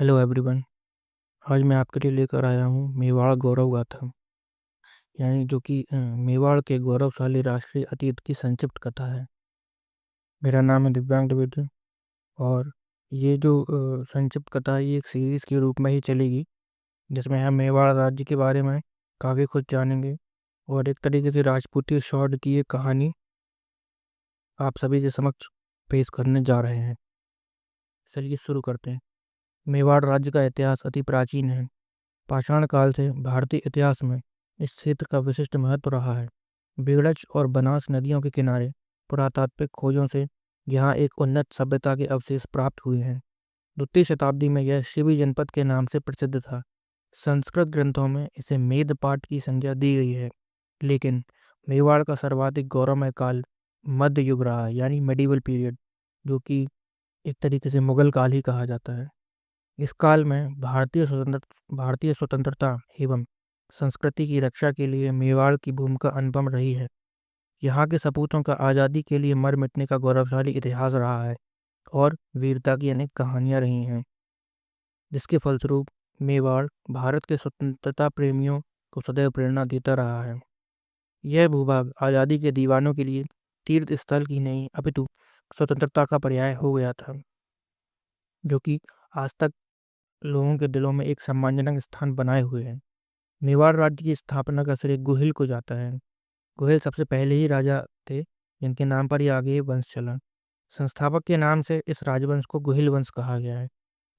Hello everyone. आज मैं आपके लिए लेकर आया हूँ मेवाड़ गौरव गाथा, यानी जो कि मेवाड़ के गौरवशाली राष्ट्रीय अतीत की संक्षिप्त कथा है। मेरा नाम है दिव्यांग द्विवेदी और ये जो संक्षिप्त कथा है ये एक सीरीज के रूप में ही चलेगी, जिसमें हम मेवाड़ राज्य के बारे में काफ़ी कुछ जानेंगे और एक तरीके से राजपूती शौर्य की ये कहानी आप सभी के समक्ष पेश करने जा रहे हैं। चलिए शुरू करते हैं। मेवाड़ राज्य का इतिहास अति प्राचीन है। पाषाण काल से भारतीय इतिहास में इस क्षेत्र का विशिष्ट महत्व रहा है। बेड़च और बनास नदियों के किनारे पुरातात्विक खोजों से यहाँ एक उन्नत सभ्यता के अवशेष प्राप्त हुए हैं। द्वितीय शताब्दी में यह शिवी जनपद के नाम से प्रसिद्ध था। संस्कृत ग्रंथों में इसे मेदपाट की संज्ञा दी गई है, लेकिन मेवाड़ का सर्वाधिक गौरवमय काल मध्य युग रहा है, यानी मेडिवल पीरियड, जो कि एक तरीके से मुगल काल ही कहा जाता है। इस काल में भारतीय स्वतंत्रता एवं संस्कृति की रक्षा के लिए मेवाड़ की भूमिका अनुपम रही है। यहाँ के सपूतों का आज़ादी के लिए मर मिटने का गौरवशाली इतिहास रहा है और वीरता की अनेक कहानियां रही हैं, जिसके फलस्वरूप मेवाड़ भारत के स्वतंत्रता प्रेमियों को सदैव प्रेरणा देता रहा है। यह भूभाग आज़ादी के दीवानों के लिए तीर्थ स्थल की नहीं अपितु स्वतंत्रता का पर्याय हो गया था, जो कि आज तक लोगों के दिलों में एक सम्मानजनक स्थान बनाए हुए हैं। मेवाड़ राज्य की स्थापना का श्रेय गुहिल को जाता है। गुहिल सबसे पहले ही राजा थे, जिनके नाम पर ही आगे ये वंश चला। संस्थापक के नाम से इस राजवंश को गुहिल वंश कहा गया है।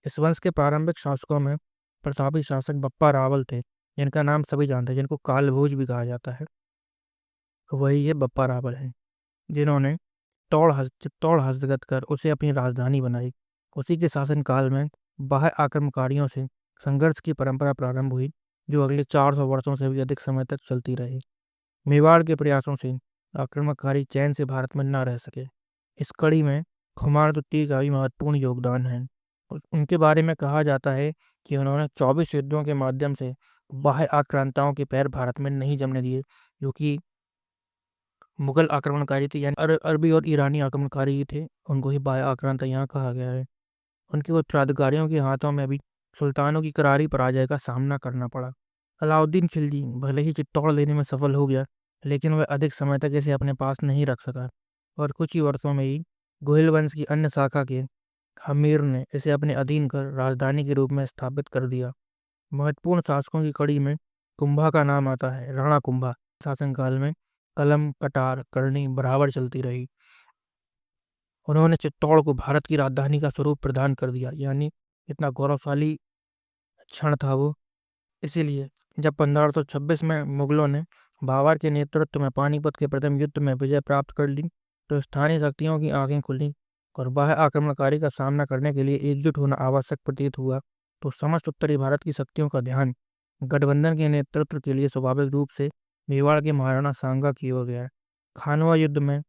इस वंश के प्रारंभिक शासकों में प्रतापी शासक बप्पा रावल थे, जिनका नाम सभी जानते हैं, जिनको कालभोज भी कहा जाता है। वही ये बप्पा रावल हैं, जिन्होंने चित्तौड़ हस्तगत कर उसे अपनी राजधानी बनाई। उसी के शासनकाल में बाह्य आक्रमणकारियों से संघर्ष की परंपरा प्रारंभ हुई, जो अगले 400 वर्षों से भी अधिक समय तक चलती रही। मेवाड़ के प्रयासों से आक्रमणकारी चैन से भारत में न रह सके। इस कड़ी में खुमार तुर्की का भी महत्वपूर्ण योगदान है। उनके बारे में कहा जाता है कि उन्होंने 24 युद्धों के माध्यम से बाह्य आक्रांताओं के पैर भारत में नहीं जमने दिए, जो कि मुगल आक्रमणकारी थे, यानी अरबी और ईरानी आक्रमणकारी ही थे। उनको ही बाह्य आक्रांता यहाँ कहा गया है। उनके उत्तराधिकारियों के हाथों में भी सुल्तानों की करारी पराजय का सामना करना पड़ा। अलाउद्दीन खिलजी भले ही चित्तौड़ लेने में सफल हो गया, लेकिन वह अधिक समय तक इसे अपने पास नहीं रख सका और कुछ ही वर्षों में ही गोहिल वंश की अन्य शाखा के हमीर ने इसे अपने अधीन कर राजधानी के रूप में स्थापित कर दिया। महत्वपूर्ण शासकों की कड़ी में कुंभा का नाम आता है। राणा कुंभा शासनकाल में कलम कटार करनी बराबर चलती रही। उन्होंने चित्तौड़ को भारत की राजधानी का स्वरूप प्रदान कर दिया, यानी इतना गौरवशाली क्षण था वो। इसीलिए जब 1526 में मुगलों ने बाबर के नेतृत्व में पानीपत के प्रथम युद्ध में विजय प्राप्त कर ली, तो स्थानीय शक्तियों की आंखें खुली और बाह्य आक्रमणकारी का सामना करने के लिए एकजुट होना आवश्यक प्रतीत हुआ। तो समस्त उत्तरी भारत की शक्तियों का ध्यान गठबंधन के नेतृत्व के लिए स्वाभाविक रूप से मेवाड़ के महाराणा सांगा की ओर गया। खानवा युद्ध में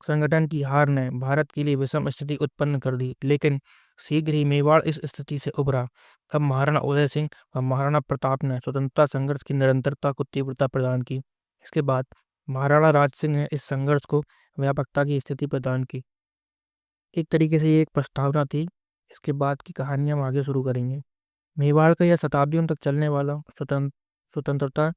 संगठन की हार ने भारत के लिए विषम स्थिति उत्पन्न कर दी, लेकिन शीघ्र ही मेवाड़ इस स्थिति से उभरा। अब महाराणा उदय सिंह और महाराणा प्रताप ने स्वतंत्रता संघर्ष की निरंतरता को तीव्रता प्रदान की। इसके बाद महाराणा राज सिंह ने इस संघर्ष को व्यापकता की स्थिति प्रदान की। एक तरीके से ये एक प्रस्तावना थी। इसके बाद की कहानी हम आगे शुरू करेंगे। मेवाड़ का यह शताब्दियों तक चलने वाला स्वतंत्रता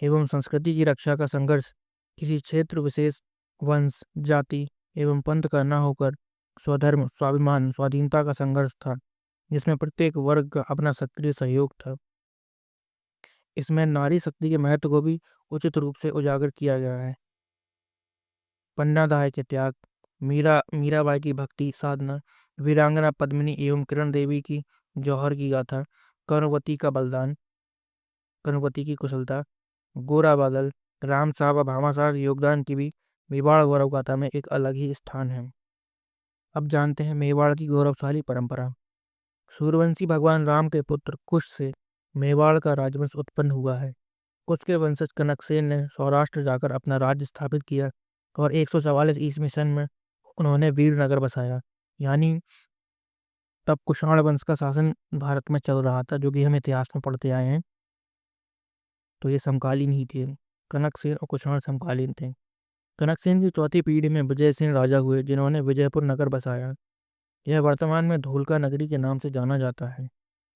एवं संस्कृति की रक्षा का संघर्ष किसी क्षेत्र विशेष, वंश, जाति एवं पंथ का न होकर स्वधर्म, स्वाभिमान, स्वाधीनता का संघर्ष था, जिसमें प्रत्येक वर्ग का अपना सक्रिय सहयोग था। इसमें नारी शक्ति के महत्व को भी उचित रूप से उजागर किया गया है। पन्नादाय के त्याग, मीराबाई की भक्ति साधना, वीरांगना पद्मिनी एवं किरण देवी की जौहर की गाथा, कर्णवती का बलिदान, कर्णवती की कुशलता, गोरा बादल, राम साहब और भामा साहब के योगदान की भी मेवाड़ गौरव गाथा में एक अलग ही स्थान है। अब जानते हैं मेवाड़ की गौरवशाली परंपरा। सूर्यवंशी भगवान राम के पुत्र कुश से मेवाड़ का राजवंश उत्पन्न हुआ है। कुश के वंशज कनकसेन ने सौराष्ट्र जाकर अपना राज्य स्थापित किया और 144 ईस्वी सन में उन्होंने वीरनगर बसाया। यानी तब कुषाण वंश का शासन भारत में चल रहा था, जो कि हम इतिहास में पढ़ते आए हैं। तो ये समकालीन ही थे। कनकसेन और कुषाण समकालीन थे। कनकसेन की चौथी पीढ़ी में विजय सिंह राजा हुए, जिन्होंने विजयपुर नगर बसाया। यह वर्तमान में धोलका नगरी के नाम से जाना जाता है।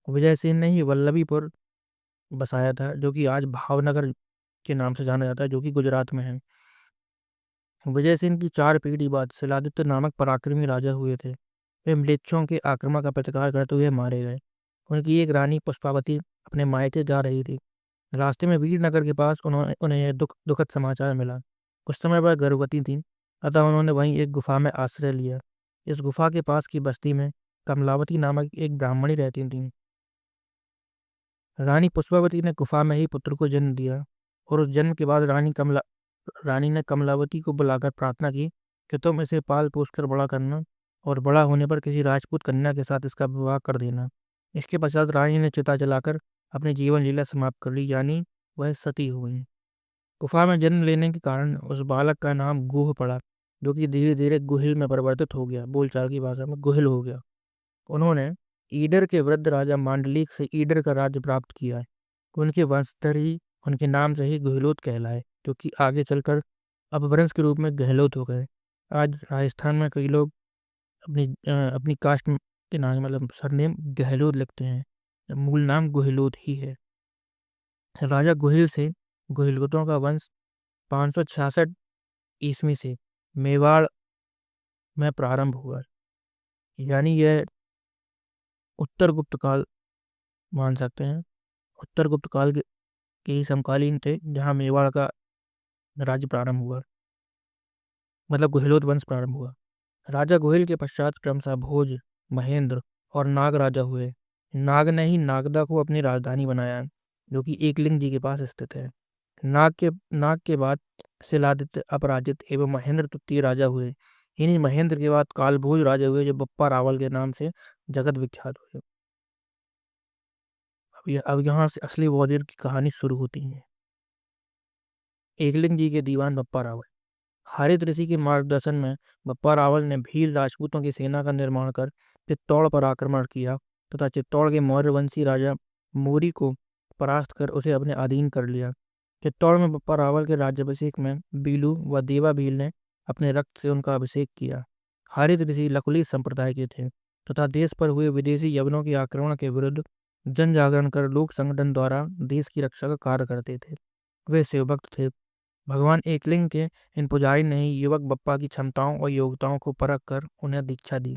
विजय सेन ने ही वल्लभीपुर बसाया था, जो कि आज भावनगर के नाम से जाना जाता है, जो कि गुजरात में है। विजय सेन की 4 पीढ़ी बाद शिलादित्य नामक पराक्रमी राजा हुए थे। वे म्लेच्छों के आक्रमण का प्रतिकार करते हुए मारे गए। उनकी एक रानी पुष्पावती अपने मायके जा रही थी। रास्ते में वीरनगर के पास उन्हें यह दुखद समाचार मिला। कुछ समय वह गर्भवती थी, अतः उन्होंने वहीं एक गुफा में आश्रय लिया। इस गुफा के पास की बस्ती में कमलावती नामक एक ब्राह्मणी रहती थी। रानी पुष्पावती ने गुफा में ही पुत्र को जन्म दिया, और उस जन्म के बाद रानी ने कमलावती को बुलाकर प्रार्थना की कि तुम इसे पाल पोस कर बड़ा करना, और बड़ा होने पर किसी राजपूत कन्या के साथ इसका विवाह कर देना। इसके पश्चात रानी ने चिता जलाकर अपनी जीवन लीला समाप्त कर ली, यानी वह सती हो गई। गुफा में जन्म लेने के कारण उस बालक का नाम गुह पड़ा, जो कि धीरे धीरे गुहिल में परिवर्तित हो गया, बोलचाल की भाषा में गुहिल हो गया। उन्होंने ईडर के वृद्ध राजा मांडलिक से ईडर का राज्य प्राप्त किया है। उनके वंशधर ही उनके नाम से ही गहलोत कहलाए, जो कि आगे चलकर अपभ्रंश के रूप में गहलोत हो गए। आज राजस्थान में कई लोग अपनी कास्ट के नाम मतलब सरनेम गहलोत लिखते हैं, मूल नाम गुहिलोत ही है। राजा गुहिल से गुहिलगतों का वंश 566 ईस्वी से मेवाड़ में प्रारंभ हुआ, यानी यह उत्तर गुप्त काल मान सकते हैं। उत्तर गुप्त काल के ही समकालीन थे, जहाँ मेवाड़ का राज्य प्रारंभ हुआ, मतलब गुहिलोत वंश प्रारंभ हुआ। राजा गुहिल के पश्चात क्रमशः भोज, महेंद्र और नाग राजा हुए। नाग ने ही नागदा को अपनी राजधानी बनाया, जो कि एकलिंग जी के पास स्थित है। नाग के बाद शिलादित्य, अपराजित एवं महेंद्र तृतीय राजा हुए। इन्हीं महेंद्र के बाद कालभोज राजा हुए, जो बप्पा रावल के नाम से जगत विख्यात हुए। अब यहाँ से असली वॉरियर की कहानी शुरू होती है। एकलिंग जी के दीवान बप्पा रावल। हारित ऋषि के मार्गदर्शन में बप्पा रावल ने भील राजपूतों की सेना का निर्माण कर चित्तौड़ पर आक्रमण किया, तथा चित्तौड़ के मौर्यवंशी राजा मोरी को परास्त कर उसे अपने अधीन कर लिया। चित्तौड़ में बप्पा रावल के राज्याभिषेक में बीलू व देवा भील ने अपने रक्त से उनका अभिषेक किया। हारित ऋषि लकुली संप्रदाय के थे, तथा देश पर हुए विदेशी यवनों के आक्रमण के विरुद्ध जन जागरण कर लोक संगठन द्वारा देश की रक्षा का कार्य करते थे। वे शिवभक्त थे। भगवान एकलिंग के इन पुजारी ने ही युवक बप्पा की क्षमताओं और योग्यताओं को परख कर उन्हें दीक्षा दी।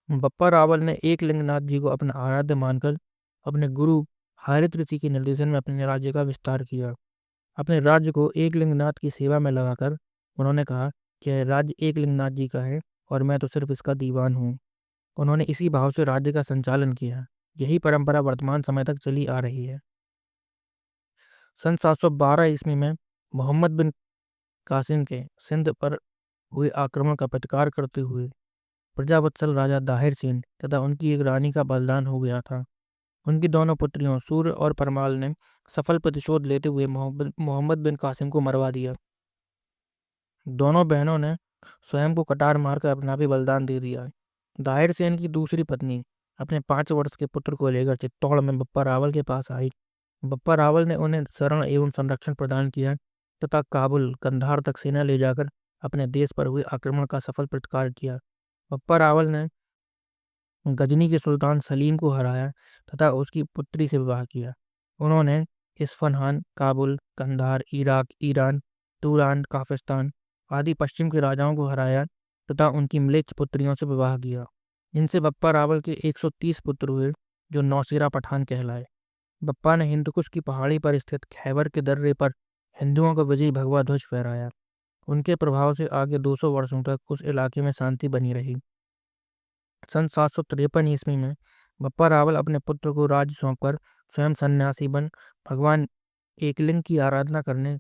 बप्पा रावल ने एकलिंगनाथ जी को अपना आराध्य मानकर अपने गुरु हारित ऋषि के निर्देशन में अपने राज्य का विस्तार किया। अपने राज्य को एकलिंगनाथ की सेवा में लगाकर उन्होंने कहा कि यह राज्य एकलिंगनाथ जी का है और मैं तो सिर्फ इसका दीवान हूँ। उन्होंने इसी भाव से राज्य का संचालन किया। यही परंपरा वर्तमान समय तक चली आ रही है। सन 712 ईस्वी में मोहम्मद बिन कासिम के सिंध पर हुए आक्रमण का प्रतिकार करते हुए प्रजावत्सल राजा दाहिर सेन तथा उनकी एक रानी का बलिदान हो गया था। उनकी दोनों पुत्रियों सूर्य और परमाल ने सफल प्रतिशोध लेते हुए मोहम्मद बिन कासिम को मरवा दिया। दोनों बहनों ने स्वयं को कटार मारकर अपना भी बलिदान दे दिया। दाहिर सेन की दूसरी पत्नी अपने 5 वर्ष के पुत्र को लेकर चित्तौड़ में बप्पा रावल के पास आई। बप्पा रावल ने उन्हें शरण एवं संरक्षण प्रदान किया तथा काबुल कंधार तक सेना ले जाकर अपने देश पर हुए आक्रमण का सफल प्रतिकार किया। बप्पा रावल ने गजनी के सुल्तान सलीम को हराया तथा उसकी पुत्री से विवाह किया। उन्होंने Isfahan, Kabul, Kandahar, Iraq, Iran, Turan, Kafiristan आदि पश्चिम के राजाओं को हराया तथा उनकी म्लेच्छ पुत्रियों से विवाह किया। इनसे बप्पा रावल के 130 पुत्र हुए, जो नौशेरा पठान कहलाए। बप्पा ने हिंदुकुश की पहाड़ी पर स्थित खैबर के दर्रे पर हिंदुओं का विजयी भगवा ध्वज फहराया। उनके प्रभाव से आगे 200 वर्षों तक उस इलाके में शांति बनी रही। सन 753 ईस्वी में बप्पा रावल अपने पुत्र को राज्य सौंपकर स्वयं सन्यासी बन भगवान एकलिंग की आराधना करने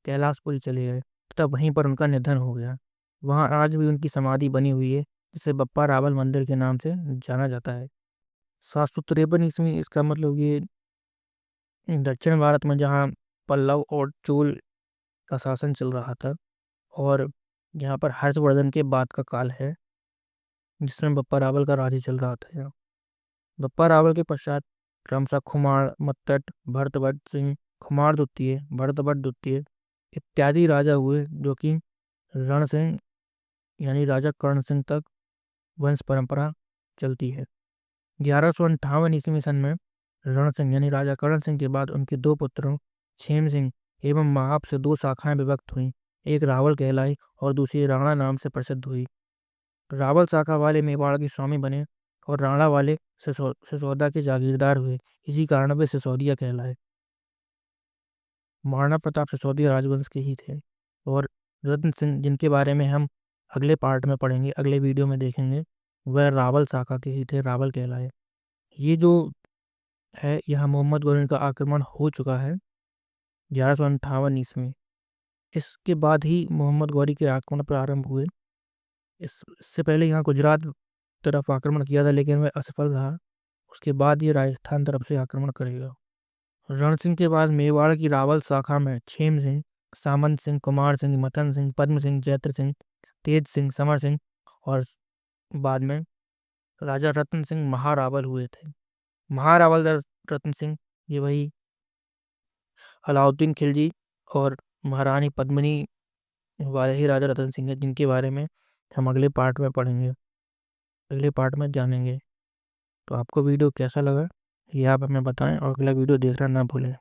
कैलाशपुरी चले गए तथा वहीं पर उनका निधन हो गया। वहां आज भी उनकी समाधि बनी हुई है, जिसे बप्पा रावल मंदिर के नाम से जाना जाता है। 753 ईस्वी, इसका मतलब ये दक्षिण भारत में जहाँ पल्लव और चोल का शासन चल रहा था, और यहाँ पर हर्षवर्धन के बाद का काल है, जिसमें बप्पा रावल का राज्य चल रहा था यहाँ। बप्पा रावल के पश्चात क्रमशः खुमार, मत्तट, भरतवट सिंह, खुमार द्वितीय, भरतवट द्वितीय इत्यादि राजा हुए, जो कि रण सिंह यानी राजा कर्ण सिंह तक वंश परंपरा चलती है। 1158 ईस्वी सन में रण सिंह यानी राजा करण सिंह के बाद उनके दो पुत्रों छेम सिंह एवं महाप से दो शाखाएं विभक्त हुई। एक रावल कहलाई और दूसरी राणा नाम से प्रसिद्ध हुई। रावल शाखा वाले मेवाड़ के स्वामी बने और राणा वाले सिसोदा के जागीरदार हुए। इसी कारण वे सिसोदिया कहलाए। महाराणा प्रताप सिसोदिया राजवंश के ही थे। और रत्न सिंह जिनके बारे में हम अगले पार्ट में पढ़ेंगे, अगले वीडियो में देखेंगे, वह रावल शाखा के ही थे, रावल कहलाए। ये जो है, यहाँ मोहम्मद गौरी का आक्रमण हो चुका है 1158 ईस्वी। इसके बाद ही मोहम्मद गौरी के आक्रमण प्रारंभ हुए। इससे पहले यहाँ गुजरात तरफ आक्रमण किया था, लेकिन वह असफल रहा। उसके बाद ये राजस्थान तरफ से आक्रमण करेगा। रण सिंह के बाद मेवाड़ की रावल शाखा में छेम सिंह, सामंत सिंह, कुमार सिंह, मथन सिंह, पद्म सिंह, जैत्र सिंह, तेज सिंह, समर सिंह और बाद में राजा रतन सिंह महारावल हुए थे। महारावल रतन सिंह ये वही अलाउद्दीन खिलजी और महारानी पद्मिनी वाले ही राजा रतन सिंह है, जिनके बारे में हम अगले पार्ट में पढ़ेंगे, अगले पार्ट में जानेंगे। तो आपको वीडियो कैसा लगा ये आप हमें बताएं और अगला वीडियो देखना ना भूलें।